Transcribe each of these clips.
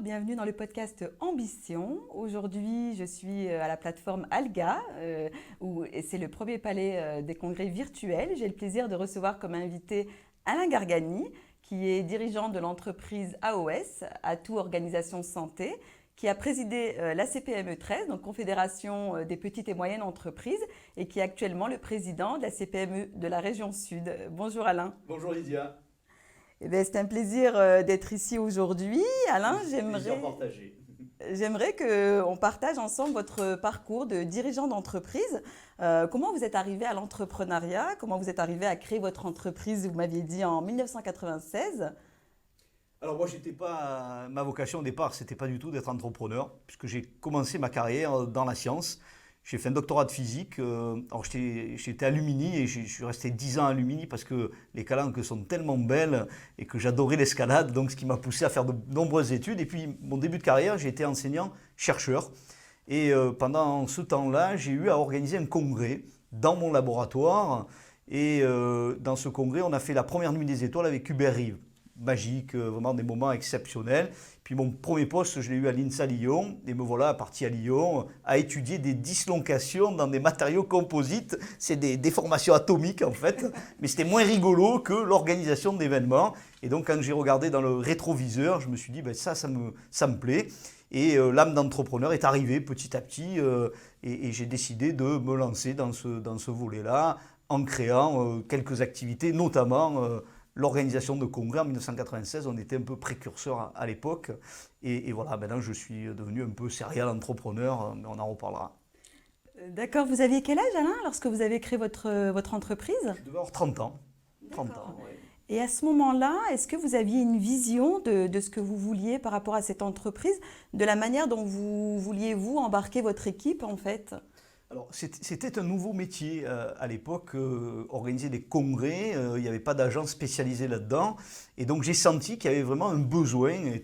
bienvenue dans le podcast Ambition. Aujourd'hui, je suis à la plateforme Alga, et c'est le premier palais des congrès virtuels. J'ai le plaisir de recevoir comme invité Alain Gargani, qui est dirigeant de l'entreprise AOS, Atout Organisation Santé, qui a présidé la CPME 13, donc Confédération des petites et moyennes entreprises, et qui est actuellement le président de la CPME de la région Sud. Bonjour Alain. Bonjour Lydia. Eh bien, c'est un plaisir d'être ici aujourd'hui. Alain, Plaisir partagé. j'aimerais qu'on partage ensemble votre parcours de dirigeant d'entreprise. Comment vous êtes arrivé à l'entrepreneuriat? Comment vous êtes arrivé à créer votre entreprise, vous m'aviez dit, en 1996? Alors moi, ma vocation au départ, c'était pas du tout d'être entrepreneur, puisque j'ai commencé ma carrière dans la science. J'ai fait un doctorat de physique. Alors j'étais à Lumini et je suis resté 10 ans à Lumini parce que les calanques sont tellement belles et que j'adorais l'escalade, donc ce qui m'a poussé à faire de nombreuses études. Et puis mon début de carrière, j'ai été enseignant-chercheur. Et pendant ce temps-là, j'ai eu à organiser un congrès dans mon laboratoire. Et dans ce congrès, on a fait la première nuit des étoiles avec Hubert Reeves. Magique, vraiment des moments exceptionnels. Puis mon premier poste, je l'ai eu à l'INSA Lyon, et me voilà parti à Lyon à étudier des dislocations dans des matériaux composites. C'est des déformations atomiques en fait, mais c'était moins rigolo que l'organisation d'événements. Et donc quand j'ai regardé dans le rétroviseur, je me suis dit, ben, ça me plaît. Et l'âme d'entrepreneur est arrivée petit à petit, et j'ai décidé de me lancer dans ce volet-là, en créant quelques activités, notamment l'organisation de congrès en 1996, on était un peu précurseur à l'époque. Et voilà, maintenant je suis devenu un peu serial entrepreneur, mais on en reparlera. D'accord, vous aviez quel âge Alain lorsque vous avez créé votre entreprise? Je devais avoir 30 ans. 30 ans, oui. Et à ce moment-là, est-ce que vous aviez une vision de ce que vous vouliez par rapport à cette entreprise, de la manière dont vous vouliez, vous, embarquer votre équipe en fait? Alors, c'était un nouveau métier à l'époque, organiser des congrès, il n'y avait pas d'agence spécialisée là-dedans. Et donc, j'ai senti qu'il y avait vraiment un besoin. Et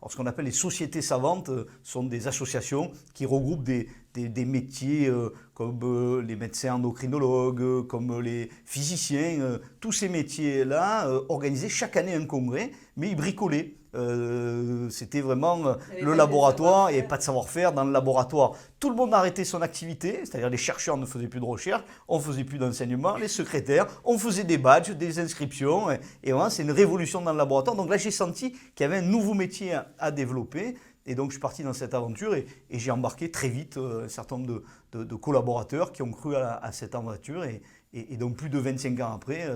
alors, ce qu'on appelle les sociétés savantes sont des associations qui regroupent des métiers comme les médecins endocrinologues, comme les physiciens. Tous ces métiers-là organisaient chaque année un congrès, mais ils bricolaient. C'était vraiment le laboratoire, il n'y avait pas de savoir-faire dans le laboratoire. Tout le monde a arrêté son activité, c'est-à-dire les chercheurs ne faisaient plus de recherche, on ne faisait plus d'enseignement, les secrétaires, on faisait des badges, des inscriptions, et vraiment c'est une révolution dans le laboratoire. Donc là j'ai senti qu'il y avait un nouveau métier à développer, et donc je suis parti dans cette aventure et j'ai embarqué très vite un certain nombre de collaborateurs qui ont cru à cette aventure, et donc plus de 25 ans après,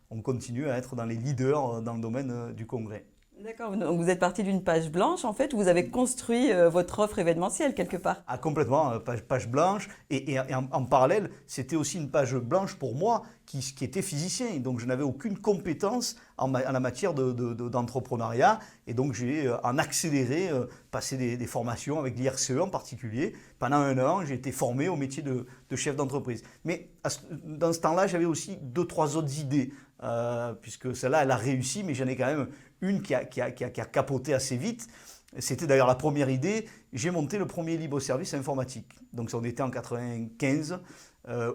on continue à être dans les leaders dans le domaine du congrès. D'accord, donc vous êtes parti d'une page blanche en fait, où vous avez construit votre offre événementielle quelque part. Ah, complètement, page blanche. Et en parallèle, c'était aussi une page blanche pour moi qui était physicien. Donc je n'avais aucune compétence en la matière d'entrepreneuriat. Et donc j'ai en accéléré passé des formations avec l'IRCE en particulier. Pendant 1 an, j'ai été formé au métier de chef d'entreprise. Mais dans ce temps-là, j'avais aussi 2-3 autres idées. Puisque celle-là, elle a réussi, mais j'en ai quand même une qui a capoté assez vite. C'était d'ailleurs la première idée. J'ai monté le premier libre-service informatique. Donc on était en 95,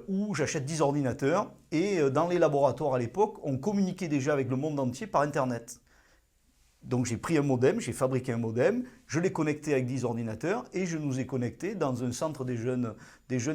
où j'achète 10 ordinateurs. Et dans les laboratoires à l'époque, on communiquait déjà avec le monde entier par Internet. Donc j'ai pris un modem, j'ai fabriqué un modem, je l'ai connecté avec 10 ordinateurs et je nous ai connectés dans un centre des jeunes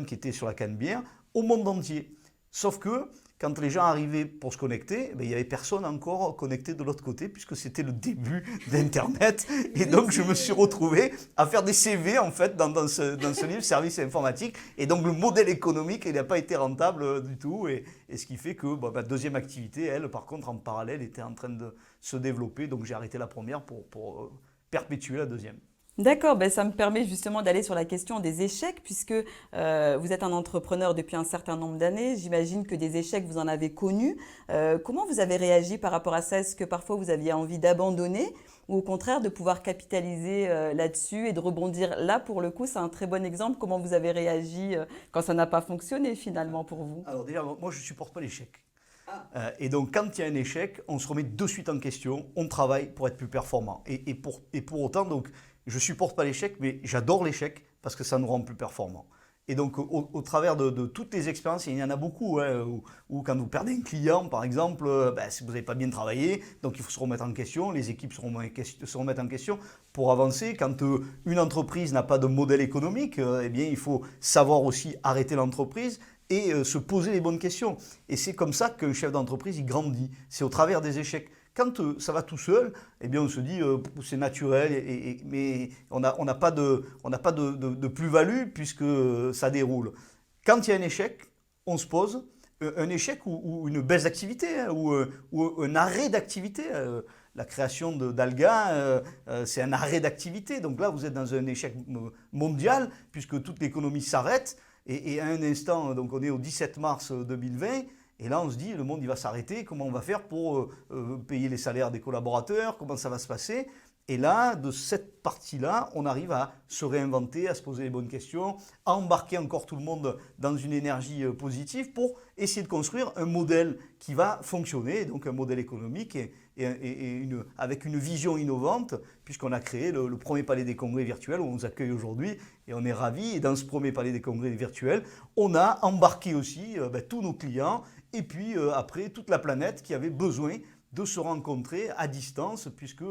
qui étaient sur la Canebière au monde entier. Sauf que quand les gens arrivaient pour se connecter, il n'y avait personne encore connecté de l'autre côté puisque c'était le début d'Internet. Et donc, je me suis retrouvé à faire des CV en fait dans ce livre, Service informatique. Et donc, le modèle économique, il n'a pas été rentable du tout. Et ce qui fait que ma deuxième activité, elle, par contre, en parallèle, était en train de se développer. Donc, j'ai arrêté la première pour perpétuer la deuxième. D'accord, ça me permet justement d'aller sur la question des échecs, puisque vous êtes un entrepreneur depuis un certain nombre d'années. J'imagine que des échecs, vous en avez connus. Comment vous avez réagi par rapport à ça? Est-ce que parfois vous aviez envie d'abandonner ou au contraire de pouvoir capitaliser là-dessus et de rebondir? Là, pour le coup, c'est un très bon exemple. Comment vous avez réagi quand ça n'a pas fonctionné finalement pour vous? Alors déjà, moi, je ne supporte pas l'échec. Et donc, quand il y a un échec, on se remet de suite en question, on travaille pour être plus performant. Et pour autant, donc, je ne supporte pas l'échec, mais j'adore l'échec parce que ça nous rend plus performants. Et donc, au travers de toutes les expériences, il y en a beaucoup, hein, où quand vous perdez un client, par exemple, si vous n'avez pas bien travaillé, donc il faut se remettre en question, les équipes se remettent en question pour avancer. Quand une entreprise n'a pas de modèle économique, eh bien, il faut savoir aussi arrêter l'entreprise et se poser les bonnes questions. Et c'est comme ça qu'un chef d'entreprise, il grandit. C'est au travers des échecs. Quand ça va tout seul, eh bien on se dit c'est naturel, mais on n'a pas de plus-value puisque ça déroule. Quand il y a un échec, on se pose, un échec ou une baisse d'activité, hein, ou un arrêt d'activité. La création d'Alga, c'est un arrêt d'activité. Donc là, vous êtes dans un échec mondial puisque toute l'économie s'arrête. Et à un instant, donc on est au 17 mars 2020, et là on se dit le monde il va s'arrêter, comment on va faire pour payer les salaires des collaborateurs, comment ça va se passer. Et là, de cette partie-là, on arrive à se réinventer, à se poser les bonnes questions, à embarquer encore tout le monde dans une énergie positive pour essayer de construire un modèle qui va fonctionner, donc un modèle économique avec une vision innovante, puisqu'on a créé le premier palais des congrès virtuels où on nous accueille aujourd'hui et on est ravis. Et dans ce premier palais des congrès virtuels, on a embarqué aussi tous nos clients et puis après toute la planète qui avait besoin de se rencontrer à distance, puisque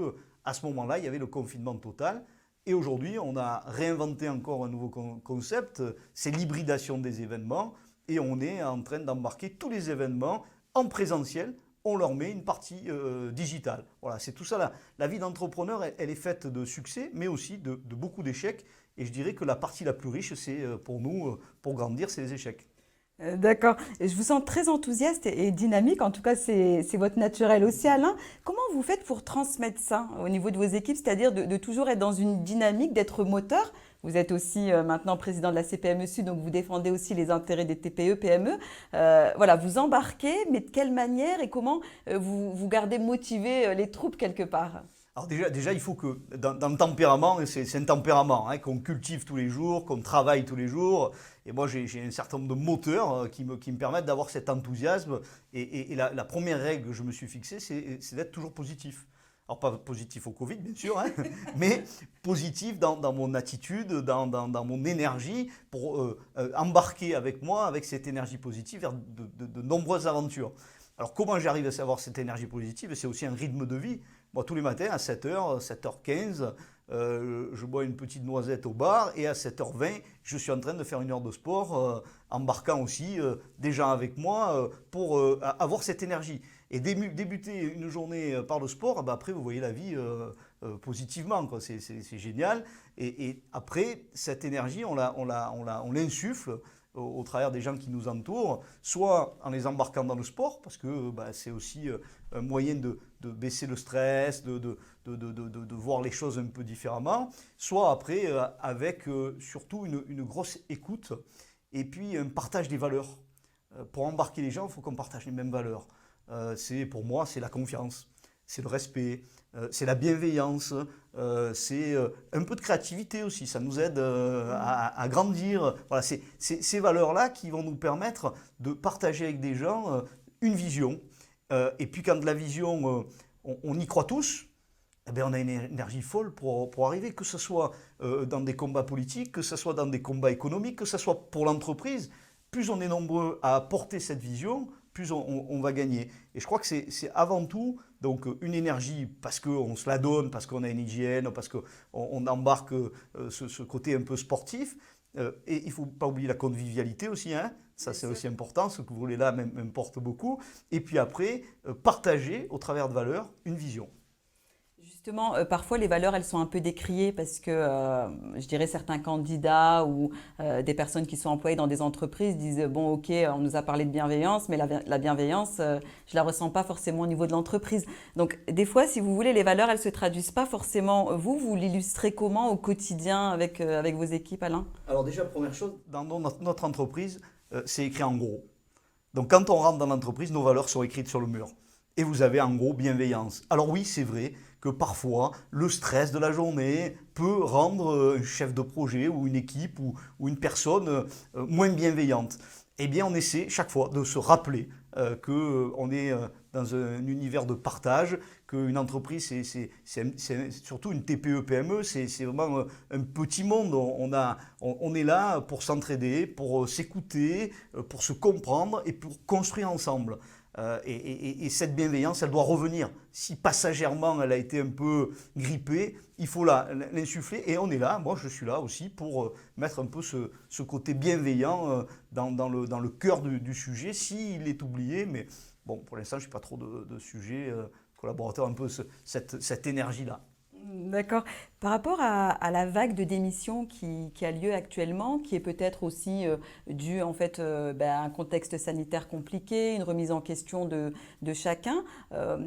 à ce moment-là, il y avait le confinement total. Et aujourd'hui, on a réinventé encore un nouveau concept, c'est l'hybridation des événements. Et on est en train d'embarquer tous les événements en présentiel. On leur met une partie digitale. Voilà, c'est tout ça. La vie d'entrepreneur, elle est faite de succès, mais aussi de beaucoup d'échecs. Et je dirais que la partie la plus riche, c'est pour nous, pour grandir, c'est les échecs. D'accord. Je vous sens très enthousiaste et dynamique. En tout cas, c'est votre naturel aussi, Alain. Comment vous faites pour transmettre ça au niveau de vos équipes, c'est-à-dire de toujours être dans une dynamique, d'être moteur? Vous êtes aussi maintenant président de la CPME Sud, donc vous défendez aussi les intérêts des TPE, PME. Voilà, vous embarquez, mais de quelle manière et comment vous gardez motivés les troupes quelque part? Alors déjà, il faut que dans le tempérament, c'est un tempérament hein, qu'on cultive tous les jours, qu'on travaille tous les jours. Et moi, j'ai un certain nombre de moteurs qui me permettent d'avoir cet enthousiasme. Et la première règle que je me suis fixée, c'est d'être toujours positif. Alors pas positif au Covid, bien sûr, hein, mais positif dans mon attitude, dans mon énergie, pour embarquer avec moi, avec cette énergie positive, vers de nombreuses aventures. Alors comment j'arrive à avoir cette énergie positive? C'est aussi un rythme de vie. Moi, tous les matins, à 7h, 7h15, je bois une petite noisette au bar et à 7h20, je suis en train de faire une heure de sport, embarquant aussi des gens avec moi pour avoir cette énergie. Et débuter une journée par le sport, après vous voyez la vie positivement, quoi. C'est génial. Et après, cette énergie, on l'insuffle au travers des gens qui nous entourent, soit en les embarquant dans le sport, parce que c'est aussi un moyen de baisser le stress, de voir les choses un peu différemment, soit après avec surtout une grosse écoute et puis un partage des valeurs. Pour embarquer les gens, il faut qu'on partage les mêmes valeurs. Pour moi, c'est la confiance, c'est le respect, c'est la bienveillance, c'est un peu de créativité aussi, ça nous aide à grandir. Voilà, c'est ces valeurs-là qui vont nous permettre de partager avec des gens une vision. Et puis quand la vision, on y croit tous, eh bien, on a une énergie folle pour arriver, que ce soit dans des combats politiques, que ce soit dans des combats économiques, que ce soit pour l'entreprise. Plus on est nombreux à porter cette vision, plus on va gagner. Et je crois que c'est avant tout donc, une énergie parce qu'on se la donne, parce qu'on a une hygiène, parce qu'on embarque ce côté un peu sportif. Et il ne faut pas oublier la convivialité aussi, hein. Ça c'est aussi important, ce que vous voulez là m'importe beaucoup. Et puis après, partager au travers de valeurs une vision. Justement, parfois les valeurs, elles sont un peu décriées parce que, je dirais, certains candidats ou des personnes qui sont employées dans des entreprises disent, bon, ok, on nous a parlé de bienveillance, mais la bienveillance, je ne la ressens pas forcément au niveau de l'entreprise. Donc, des fois, si vous voulez, les valeurs, elles ne se traduisent pas forcément. Vous l'illustrez comment au quotidien avec vos équipes, Alain? Alors déjà, première chose, dans notre entreprise, c'est écrit en gros. Donc quand on rentre dans l'entreprise, nos valeurs sont écrites sur le mur. Et vous avez en gros bienveillance. Alors oui, c'est vrai que parfois, le stress de la journée peut rendre un chef de projet ou une équipe ou une personne moins bienveillante. eh bien on essaie chaque fois de se rappeler qu'on est dans un univers de partage, qu'une entreprise, c'est surtout une TPE-PME, c'est vraiment un petit monde. On est là pour s'entraider, pour s'écouter, pour se comprendre et pour construire ensemble. Et cette bienveillance, elle doit revenir. Si passagèrement elle a été un peu grippée, il faut l'insuffler. Et on est là, moi je suis là aussi pour mettre un peu ce côté bienveillant dans le cœur du sujet, s'il est oublié. Mais bon, pour l'instant, je n'ai pas trop de sujets collaborateurs, un peu cette énergie-là. D'accord. Par rapport à la vague de démissions qui a lieu actuellement, qui est peut-être aussi due en fait à un contexte sanitaire compliqué, une remise en question de chacun,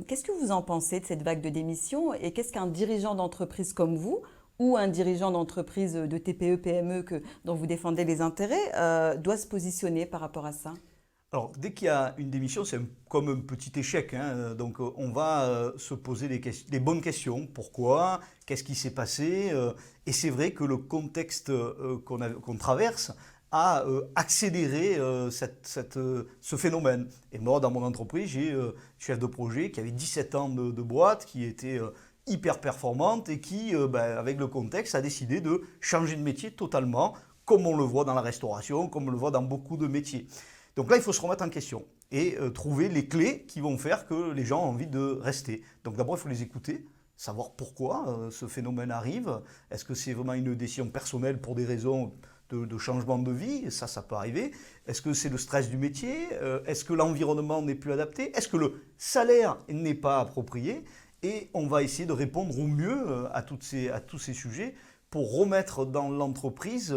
qu'est-ce que vous en pensez de cette vague de démissions et qu'est-ce qu'un dirigeant d'entreprise comme vous ou un dirigeant d'entreprise de TPE, PME dont vous défendez les intérêts doit se positionner par rapport à ça? Alors, dès qu'il y a une démission, c'est comme un petit échec, hein. Donc, on va se poser les bonnes questions. Pourquoi? Qu'est-ce qui s'est passé? Et c'est vrai que le contexte qu'on traverse a accéléré ce phénomène. Et moi, dans mon entreprise, j'ai chef de projet qui avait 17 ans de boîte, qui était hyper performante et qui, avec le contexte, a décidé de changer de métier totalement, comme on le voit dans la restauration, comme on le voit dans beaucoup de métiers. Donc là, il faut se remettre en question et trouver les clés qui vont faire que les gens ont envie de rester. Donc d'abord, il faut les écouter, savoir pourquoi ce phénomène arrive. Est-ce que c'est vraiment une décision personnelle pour des raisons de changement de vie? Ça peut arriver. Est-ce que c'est le stress du métier? Est-ce que l'environnement n'est plus adapté? Est-ce que le salaire n'est pas approprié? Et on va essayer de répondre au mieux à tous ces sujets pour remettre dans l'entreprise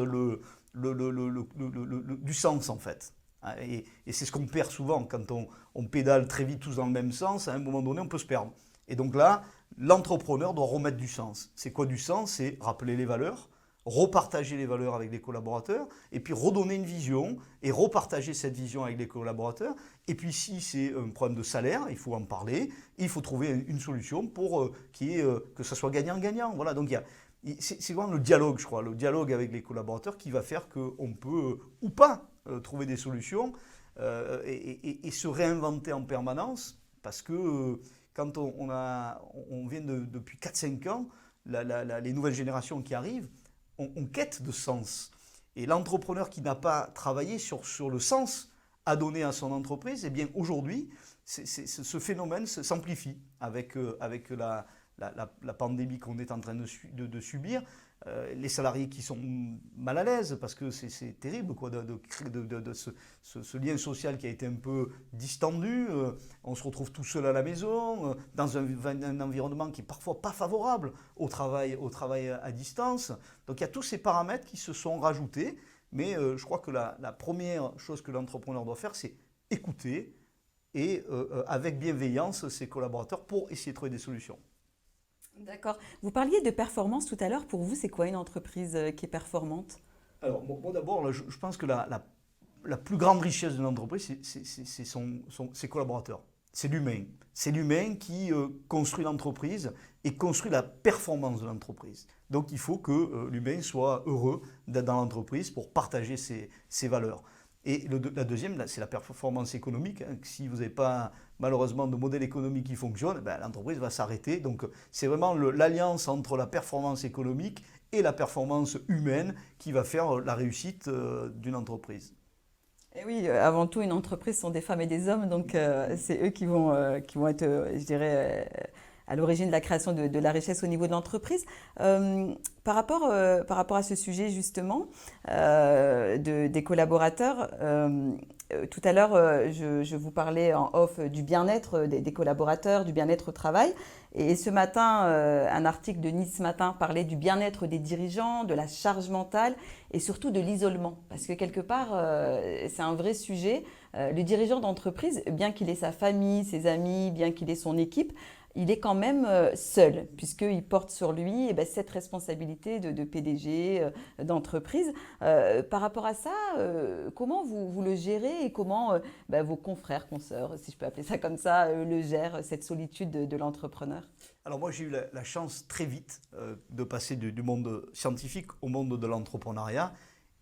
du sens en fait. Et c'est ce qu'on perd souvent quand on pédale très vite tous dans le même sens. À un moment donné, on peut se perdre. Et donc là, l'entrepreneur doit remettre du sens. C'est quoi du sens? C'est rappeler les valeurs, repartager les valeurs avec les collaborateurs, et puis redonner une vision et repartager cette vision avec les collaborateurs. Et puis si c'est un problème de salaire, il faut en parler. Il faut trouver une solution pour que ça soit gagnant-gagnant. Voilà, donc c'est vraiment le dialogue, je crois, le dialogue avec les collaborateurs qui va faire qu'on peut ou pas trouver des solutions et se réinventer en permanence parce que quand on vient depuis 4-5 ans, les nouvelles générations qui arrivent, on quête de sens. Et l'entrepreneur qui n'a pas travaillé sur le sens à donner à son entreprise, eh bien aujourd'hui, ce phénomène s'amplifie avec la pandémie qu'on est en train de subir, les salariés qui sont mal à l'aise parce que c'est terrible quoi, ce lien social qui a été un peu distendu. On se retrouve tout seul à la maison, dans un environnement qui est parfois pas favorable au travail à distance. Donc il y a tous ces paramètres qui se sont rajoutés, mais je crois que la première chose que l'entrepreneur doit faire, c'est écouter et avec bienveillance ses collaborateurs pour essayer de trouver des solutions. D'accord. Vous parliez de performance tout à l'heure. Pour vous, c'est quoi une entreprise qui est performante? Alors, moi d'abord, là, je pense que la plus grande richesse d'une entreprise, c'est ses collaborateurs. C'est l'humain. C'est l'humain qui construit l'entreprise et construit la performance de l'entreprise. Donc, il faut que l'humain soit heureux d'être dans l'entreprise pour partager ses valeurs. Et la deuxième, c'est la performance économique. Hein. Si vous n'avez pas malheureusement de modèle économique qui fonctionne, l'entreprise va s'arrêter. Donc c'est vraiment l'alliance entre la performance économique et la performance humaine qui va faire la réussite d'une entreprise. Et oui, avant tout, une entreprise sont des femmes et des hommes, donc c'est eux qui vont être, je dirais, à l'origine de la création de la richesse au niveau de l'entreprise. Par rapport à ce sujet justement des collaborateurs, tout à l'heure, je vous parlais en off du bien-être des collaborateurs, du bien-être au travail. Et ce matin, un article de Nice Matin parlait du bien-être des dirigeants, de la charge mentale et surtout de l'isolement. Parce que quelque part, c'est un vrai sujet. Le dirigeant d'entreprise, bien qu'il ait sa famille, ses amis, bien qu'il ait son équipe, il est quand même seul, puisqu'il porte sur lui cette responsabilité de PDG, d'entreprise. Par rapport à ça, comment vous le gérez et comment vos confrères, consoeurs, si je peux appeler ça comme ça, le gèrent, cette solitude de l'entrepreneur? Alors moi j'ai eu la chance très vite de passer du monde scientifique au monde de l'entrepreneuriat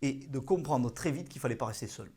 et de comprendre très vite qu'il ne fallait pas rester seul.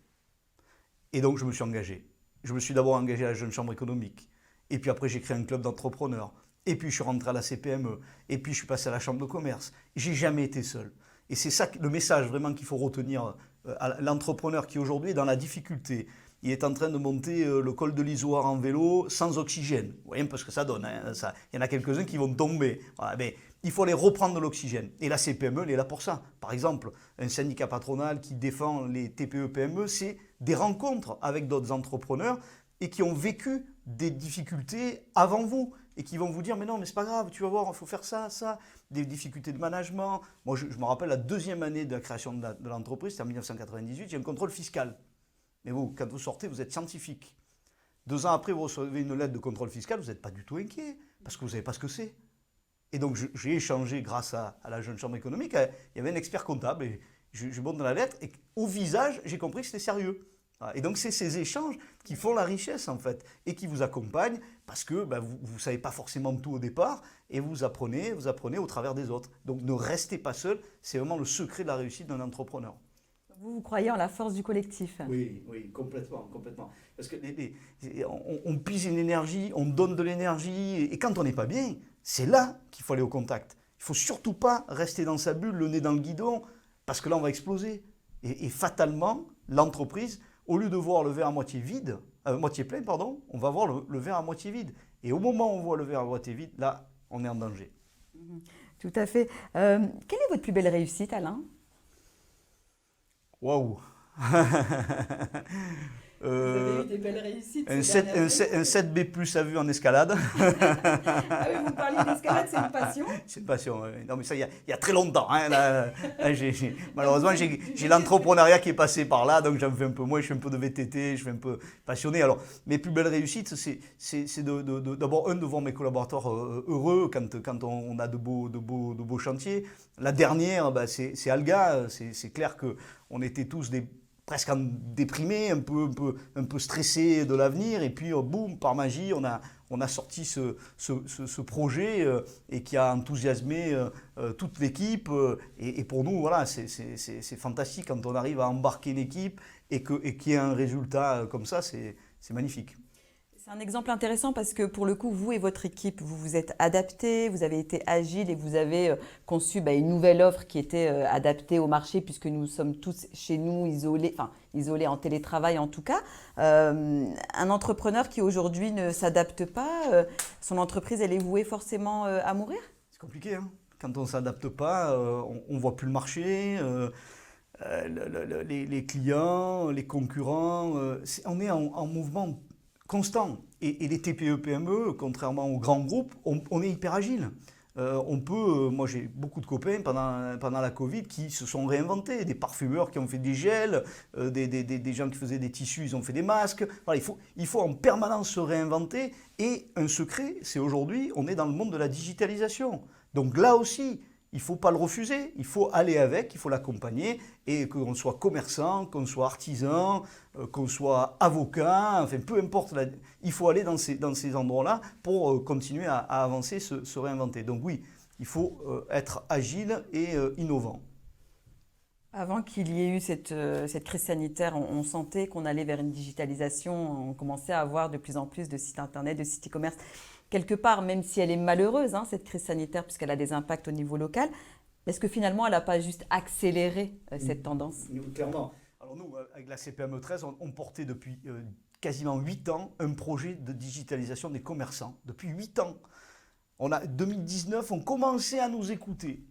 Et donc, je me suis engagé. Je me suis d'abord engagé à la Jeune Chambre économique. Et puis après, j'ai créé un club d'entrepreneurs. Et puis, je suis rentré à la CPME. Et puis, je suis passé à la Chambre de commerce. J'ai jamais été seul. Et c'est ça le message vraiment qu'il faut retenir à l'entrepreneur qui aujourd'hui est dans la difficulté. Il est en train de monter le col de l'Isoire en vélo sans oxygène. Vous voyez un peu ce que ça donne. Hein, ça. Il y en a quelques-uns qui vont tomber. Voilà, mais il faut aller reprendre de l'oxygène. Et la CPME, elle est là pour ça. Par exemple, un syndicat patronal qui défend les TPE-PME, c'est des rencontres avec d'autres entrepreneurs et qui ont vécu des difficultés avant vous et qui vont vous dire mais non mais c'est pas grave, tu vas voir, il faut faire ça, ça, des difficultés de management. Moi je me rappelle la deuxième année de la création de l'entreprise, c'était en 1998, il y a un contrôle fiscal. Mais vous, quand vous sortez, vous êtes scientifique. 2 ans après, vous recevez une lettre de contrôle fiscal, vous n'êtes pas du tout inquiet parce que vous ne savez pas ce que c'est. Et donc j'ai échangé grâce à la Jeune Chambre économique, il y avait un expert comptable et je montre dans la lettre et au visage, j'ai compris que c'était sérieux. Et donc c'est ces échanges qui font la richesse en fait et qui vous accompagnent parce que vous ne savez pas forcément tout au départ et vous apprenez au travers des autres. Donc ne restez pas seul, c'est vraiment le secret de la réussite d'un entrepreneur. Vous croyez en la force du collectif? Oui, complètement. Parce que on pise une énergie, on donne de l'énergie et quand on n'est pas bien, c'est là qu'il faut aller au contact. Il ne faut surtout pas rester dans sa bulle, le nez dans le guidon, parce que là on va exploser. Et fatalement, l'entreprise, au lieu de voir le verre à moitié vide, moitié plein, pardon, on va voir le verre à moitié vide. Et au moment où on voit le verre à moitié vide, là, on est en danger. Tout à fait. Quelle est votre plus belle réussite, Alain? Waouh. Vous avez eu des belles réussites. Un 7B+ à vue en escalade. Ah oui, vous parliez d'escalade, c'est une passion? C'est une passion, oui. Non mais ça, il y a très longtemps. Hein, là, malheureusement, j'ai l'entrepreneuriat qui est passé par là, donc j'en fais un peu moins, je fais un peu de VTT, je suis un peu passionné. Alors, mes plus belles réussites, c'est d'abord, de voir mes collaborateurs heureux quand on a de beaux chantiers. La dernière, c'est Alga. C'est clair qu'on était tous presque déprimés, un peu stressés de l'avenir. Et puis, boum, par magie, on a sorti ce projet et qui a enthousiasmé toute l'équipe. Et pour nous, voilà, c'est fantastique quand on arrive à embarquer l'équipe et qu'il y ait un résultat comme ça, c'est magnifique. C'est un exemple intéressant parce que pour le coup, vous et votre équipe, vous vous êtes adaptés, vous avez été agile et vous avez conçu une nouvelle offre qui était adaptée au marché puisque nous sommes tous chez nous isolés en télétravail en tout cas. Un entrepreneur qui aujourd'hui ne s'adapte pas, son entreprise, elle est vouée forcément à mourir? C'est compliqué, hein. Quand on ne s'adapte pas, on ne voit plus le marché. Les clients, les concurrents, on est en mouvement constant. Et les TPE-PME, contrairement aux grands groupes, on est hyper agile. Moi j'ai beaucoup de copains pendant la Covid qui se sont réinventés, des parfumeurs qui ont fait des gels, des gens qui faisaient des tissus, ils ont fait des masques. Voilà, il faut en permanence se réinventer. Et un secret, c'est aujourd'hui, on est dans le monde de la digitalisation. Donc là aussi, il ne faut pas le refuser, il faut aller avec, il faut l'accompagner, et qu'on soit commerçant, qu'on soit artisan, qu'on soit avocat, enfin peu importe, il faut aller dans ces endroits-là pour continuer à avancer, se réinventer. Donc oui, il faut être agile et innovant. Avant qu'il y ait eu cette crise sanitaire, on sentait qu'on allait vers une digitalisation, on commençait à avoir de plus en plus de sites internet, de sites e-commerce. Quelque part, même si elle est malheureuse, cette crise sanitaire, puisqu'elle a des impacts au niveau local, est-ce que finalement, elle n'a pas juste accéléré cette tendance? Clairement. Alors nous, avec la CPME 13, on portait depuis quasiment 8 ans un projet de digitalisation des commerçants. Depuis 8 ans. 2019, on commençait à nous écouter.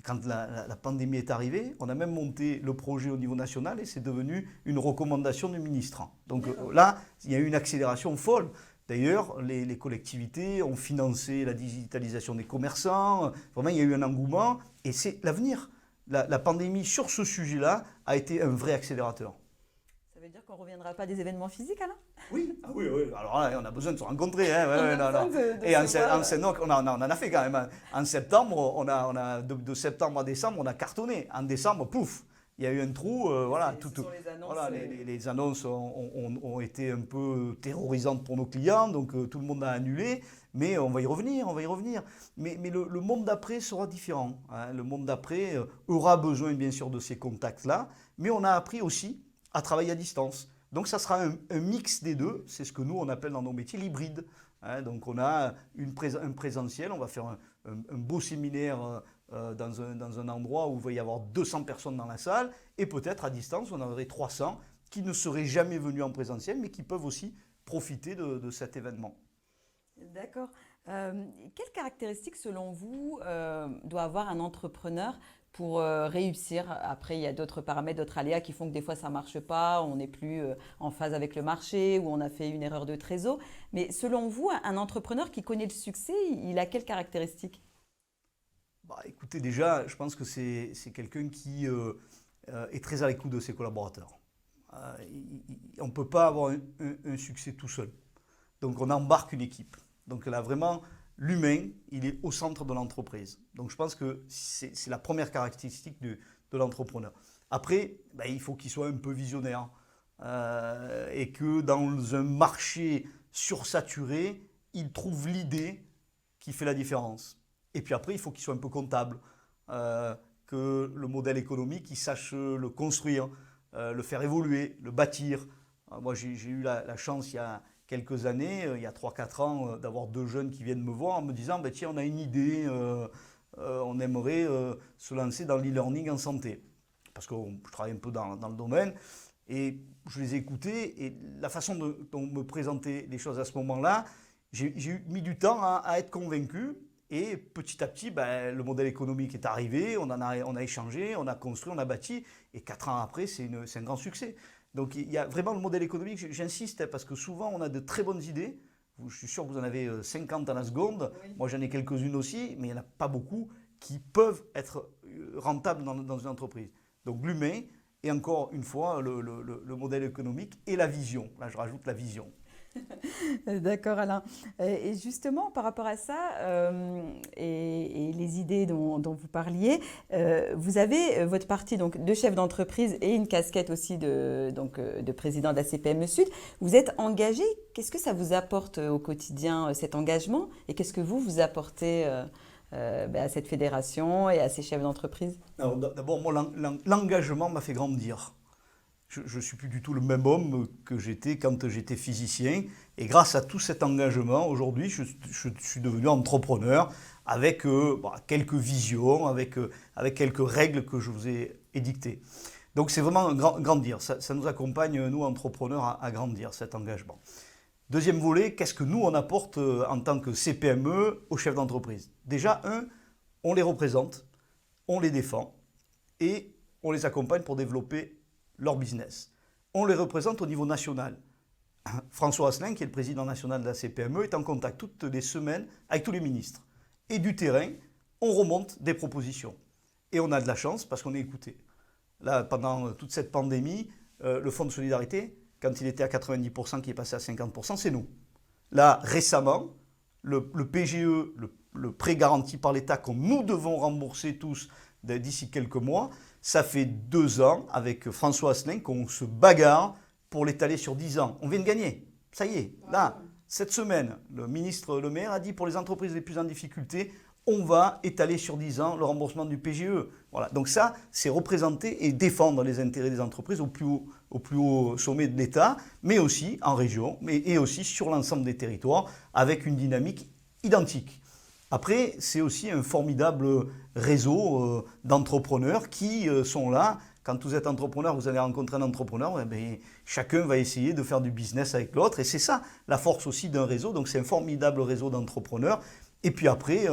Quand la pandémie est arrivée, on a même monté le projet au niveau national et c'est devenu une recommandation du ministre. Donc là, il y a eu une accélération folle. D'ailleurs, les collectivités ont financé la digitalisation des commerçants. Vraiment, il y a eu un engouement et c'est l'avenir. La pandémie, sur ce sujet-là, a été un vrai accélérateur. Ça veut dire qu'on ne reviendra pas des événements physiques, Alain? Oui, oui. Alors là, on a besoin de se rencontrer. Hein. Et en septembre, on en a fait quand même. En septembre, de septembre à décembre, on a cartonné. En décembre, pouf, il y a eu un trou. Les annonces ont été un peu terrorisantes pour nos clients, donc tout le monde a annulé. Mais on va y revenir. Mais le monde d'après sera différent. Hein. Le monde d'après aura besoin, bien sûr, de ces contacts-là. Mais on a appris aussi à travailler à distance. Donc ça sera un mix des deux, c'est ce que nous on appelle dans nos métiers l'hybride. Donc on a un présentiel, on va faire un beau séminaire dans un endroit où il va y avoir 200 personnes dans la salle, et peut-être à distance on en aurait 300 qui ne seraient jamais venus en présentiel, mais qui peuvent aussi profiter de cet événement. D'accord. Quelles caractéristiques, selon vous, doit avoir un entrepreneur pour réussir? Après, il y a d'autres paramètres, d'autres aléas qui font que des fois ça ne marche pas, on n'est plus en phase avec le marché ou on a fait une erreur de trésor. Mais selon vous, un entrepreneur qui connaît le succès, il a quelles caractéristiques? Écoutez, déjà, je pense que c'est quelqu'un qui est très à l'écoute de ses collaborateurs. On ne peut pas avoir un succès tout seul. Donc on embarque une équipe. Donc là, vraiment, l'humain, il est au centre de l'entreprise. Donc je pense que c'est la première caractéristique de l'entrepreneur. Après, il faut qu'il soit un peu visionnaire et que dans un marché sursaturé, il trouve l'idée qui fait la différence. Et puis après, il faut qu'il soit un peu comptable, que le modèle économique, il sache le construire, le faire évoluer, le bâtir. Moi, j'ai eu la chance il y a quelques années, il y a 3-4 ans, d'avoir 2 jeunes qui viennent me voir en me disant tiens, on a une idée, on aimerait se lancer dans l'e-learning en santé. Parce que je travaille un peu dans le domaine. Et je les ai écoutés et la façon dont on me présentait les choses à ce moment-là, j'ai mis du temps à être convaincu. Et petit à petit, le modèle économique est arrivé, on a échangé, on a construit, on a bâti. Et 4 ans après, c'est un grand succès. Donc il y a vraiment le modèle économique, j'insiste, parce que souvent on a de très bonnes idées. Je suis sûr que vous en avez 50 à la seconde. Oui. Moi j'en ai quelques-unes aussi, mais il n'y en a pas beaucoup qui peuvent être rentables dans une entreprise. Donc l'humain, et encore une fois, le modèle économique et la vision. Là je rajoute la vision. D'accord, Alain. Et justement, par rapport à ça et les idées dont vous parliez, vous avez votre partie donc, de chef d'entreprise et une casquette aussi de président de la CPME Sud. Vous êtes engagé. Qu'est-ce que ça vous apporte au quotidien, cet engagement? Et qu'est-ce que vous apportez à cette fédération et à ces chefs d'entreprise? Alors, d'abord, moi, l'engagement m'a fait grandir. Je ne suis plus du tout le même homme que j'étais quand j'étais physicien. Et grâce à tout cet engagement, aujourd'hui, je suis devenu entrepreneur avec quelques visions, avec quelques règles que je vous ai édictées. Donc c'est vraiment grandir. Ça nous accompagne, nous, entrepreneurs, à grandir, cet engagement. Deuxième volet, qu'est-ce que nous, on apporte en tant que CPME aux chefs d'entreprise? Déjà, on les représente, on les défend et on les accompagne pour développer leur business. On les représente au niveau national. François Asselin, qui est le président national de la CPME, est en contact toutes les semaines avec tous les ministres. Et du terrain, on remonte des propositions. Et on a de la chance parce qu'on est écouté. Là, pendant toute cette pandémie, le fonds de solidarité, quand il était à 90%, qui est passé à 50%, c'est nous. Là, récemment, le PGE, le prêt garanti par l'État que nous devons rembourser tous d'ici quelques mois, ça fait 2 ans avec François Asselin qu'on se bagarre pour l'étaler sur 10 ans. On vient de gagner. Ça y est. Là, cette semaine, le ministre Le Maire a dit pour les entreprises les plus en difficulté, on va étaler sur 10 ans le remboursement du PGE. Voilà. Donc ça, c'est représenter et défendre les intérêts des entreprises au plus haut sommet de l'État, mais aussi en région, et aussi sur l'ensemble des territoires, avec une dynamique identique. Après, c'est aussi un formidable réseau d'entrepreneurs qui sont là. Quand vous êtes entrepreneur, vous allez rencontrer un entrepreneur, chacun va essayer de faire du business avec l'autre. Et c'est ça la force aussi d'un réseau. Donc c'est un formidable réseau d'entrepreneurs. Et puis après,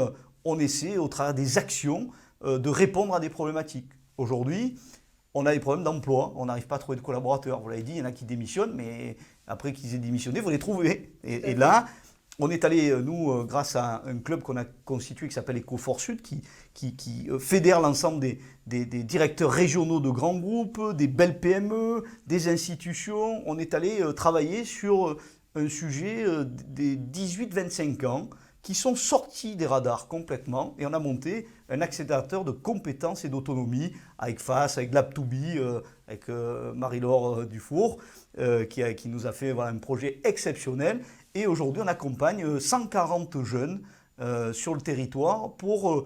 on essaie au travers des actions de répondre à des problématiques. Aujourd'hui, on a des problèmes d'emploi. On n'arrive pas à trouver de collaborateurs. Vous l'avez dit, il y en a qui démissionnent, mais après qu'ils aient démissionné, il faut les trouver. Et là, on est allé, nous, grâce à un club qu'on a constitué qui s'appelle Ecofor Sud, qui fédère l'ensemble des directeurs régionaux de grands groupes, des belles PME, des institutions. On est allé travailler sur un sujet des 18-25 ans qui sont sortis des radars complètement, et on a monté un accélérateur de compétences et d'autonomie avec FAS, avec Lab2B, avec Marie-Laure Dufour, qui nous a fait un projet exceptionnel. Et aujourd'hui, on accompagne 140 jeunes sur le territoire pour,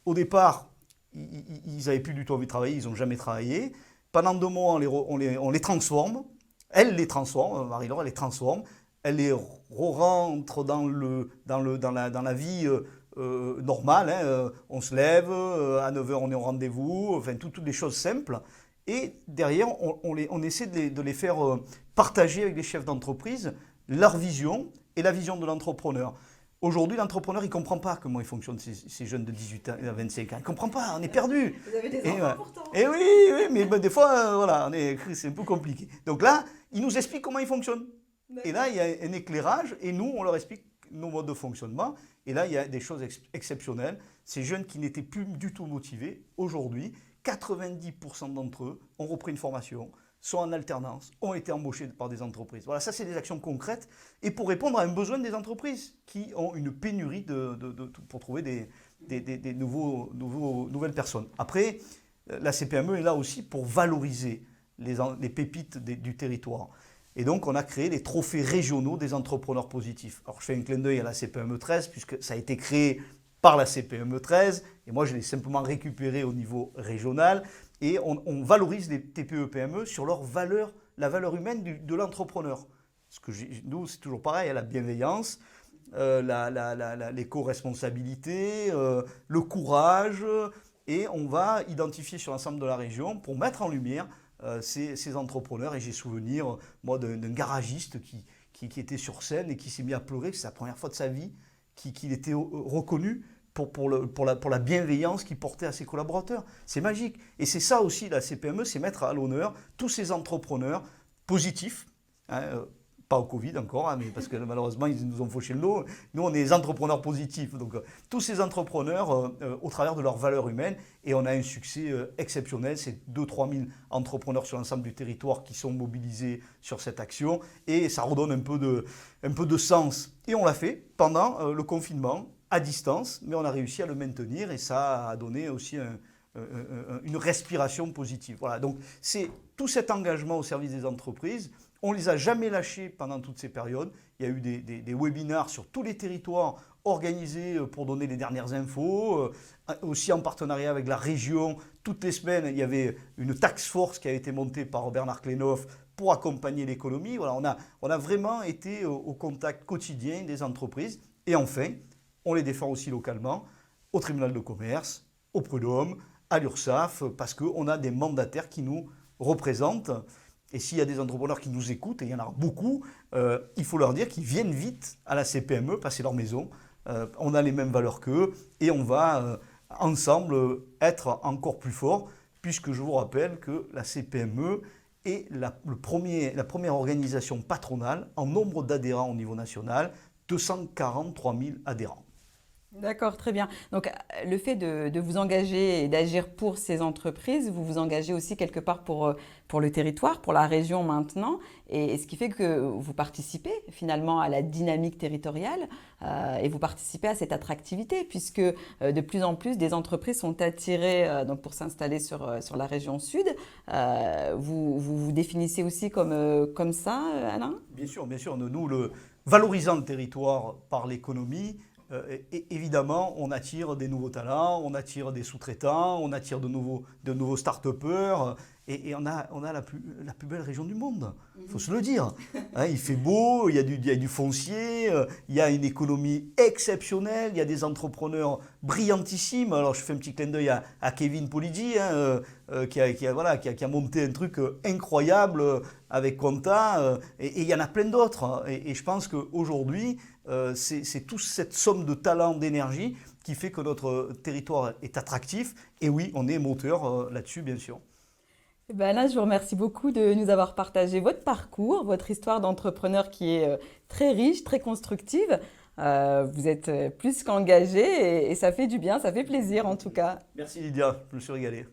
au départ, ils n'avaient plus du tout envie de travailler, ils n'ont jamais travaillé. Pendant 2 mois, on les transforme Elle les transforme, Marie-Laure, elle les transforme, elle les rentre dans la vie normale. Hein. On se lève, à 9 heures on est au rendez-vous, enfin toutes les choses simples. Et derrière, on essaie de les faire partager avec les chefs d'entreprise leur vision et la vision de l'entrepreneur. Aujourd'hui, l'entrepreneur, il ne comprend pas comment ils fonctionnent, ces jeunes de 18 ans à 25 ans. Il ne comprend pas, on est perdu. Vous avez des enfants pourtant. Et oui, mais des fois, voilà, c'est un peu compliqué. Donc là, ils nous expliquent comment ils fonctionnent. Et là, il y a un éclairage et nous, on leur explique nos modes de fonctionnement. Et là, il y a des choses exceptionnelles. Ces jeunes qui n'étaient plus du tout motivés, aujourd'hui, 90% d'entre eux ont repris une formation, sont en alternance, ont été embauchés par des entreprises. Voilà, ça c'est des actions concrètes et pour répondre à un besoin des entreprises qui ont une pénurie pour trouver des nouvelles personnes. Après, la CPME est là aussi pour valoriser les pépites du territoire. Et donc, on a créé les trophées régionaux des entrepreneurs positifs. Alors, je fais un clin d'œil à la CPME 13 puisque ça a été créé par la CPME 13 et moi, je l'ai simplement récupéré au niveau régional. Et on valorise les TPE-PME sur la valeur humaine de l'entrepreneur. Nous, c'est toujours pareil, la bienveillance, l'éco-responsabilité, le courage. Et on va identifier sur l'ensemble de la région pour mettre en lumière ces entrepreneurs. Et j'ai souvenir, moi, d'un garagiste qui était sur scène et qui s'est mis à pleurer, c'est la première fois de sa vie qu'il était reconnu pour la bienveillance qu'il portait à ses collaborateurs. C'est magique. Et c'est ça aussi, la CPME, c'est mettre à l'honneur tous ces entrepreneurs positifs, hein, pas au Covid encore, hein, mais parce que malheureusement, ils nous ont fauché le dos. Nous, on est des entrepreneurs positifs. Donc, tous ces entrepreneurs au travers de leurs valeurs humaines. Et on a un succès exceptionnel. C'est 2-3 000 entrepreneurs sur l'ensemble du territoire qui sont mobilisés sur cette action. Et ça redonne un peu de sens. Et on l'a fait pendant le confinement, à distance, mais on a réussi à le maintenir et ça a donné aussi une respiration positive. Voilà, donc c'est tout cet engagement au service des entreprises. On ne les a jamais lâchés pendant toutes ces périodes. Il y a eu des webinars sur tous les territoires organisés pour donner les dernières infos, aussi en partenariat avec la région. Toutes les semaines, il y avait une task force qui a été montée par Bernard Klenhoff pour accompagner l'économie. Voilà, on a vraiment été au contact quotidien des entreprises. Et enfin, on les défend aussi localement, au tribunal de commerce, au prud'homme, à l'URSSAF, parce qu'on a des mandataires qui nous représentent. Et s'il y a des entrepreneurs qui nous écoutent, et il y en a beaucoup, il faut leur dire qu'ils viennent vite à la CPME, passer leur maison. On a les mêmes valeurs qu'eux et on va ensemble être encore plus forts, puisque je vous rappelle que la CPME est la première organisation patronale en nombre d'adhérents au niveau national, 243 000 adhérents. D'accord, très bien. Donc, le fait de vous engager et d'agir pour ces entreprises, vous vous engagez aussi quelque part pour le territoire, pour la région maintenant, et ce qui fait que vous participez finalement à la dynamique territoriale et vous participez à cette attractivité, puisque de plus en plus des entreprises sont attirées donc pour s'installer sur la région sud. Vous définissez aussi comme ça, Alain ? Bien sûr, nous, valorisant le territoire par l'économie, évidemment, on attire des nouveaux talents, on attire des sous-traitants, on attire de nouveaux start-upers et on a la plus belle région du monde, il faut se le dire. Hein, il fait beau, il y a du foncier, il y a une économie exceptionnelle, il y a des entrepreneurs brillantissimes. Alors je fais un petit clin d'œil à Kevin Polidi, hein, qui a monté un truc incroyable avec Quanta, et il y en a plein d'autres. Hein, et je pense qu'aujourd'hui, c'est toute cette somme de talent, d'énergie qui fait que notre territoire est attractif. Et oui, on est moteur là-dessus, bien sûr. Ben là, je vous remercie beaucoup de nous avoir partagé votre parcours, votre histoire d'entrepreneur qui est très riche, très constructive. Vous êtes plus qu'engagé et ça fait du bien, ça fait plaisir en tout cas. Merci Lydia, je me suis régalé.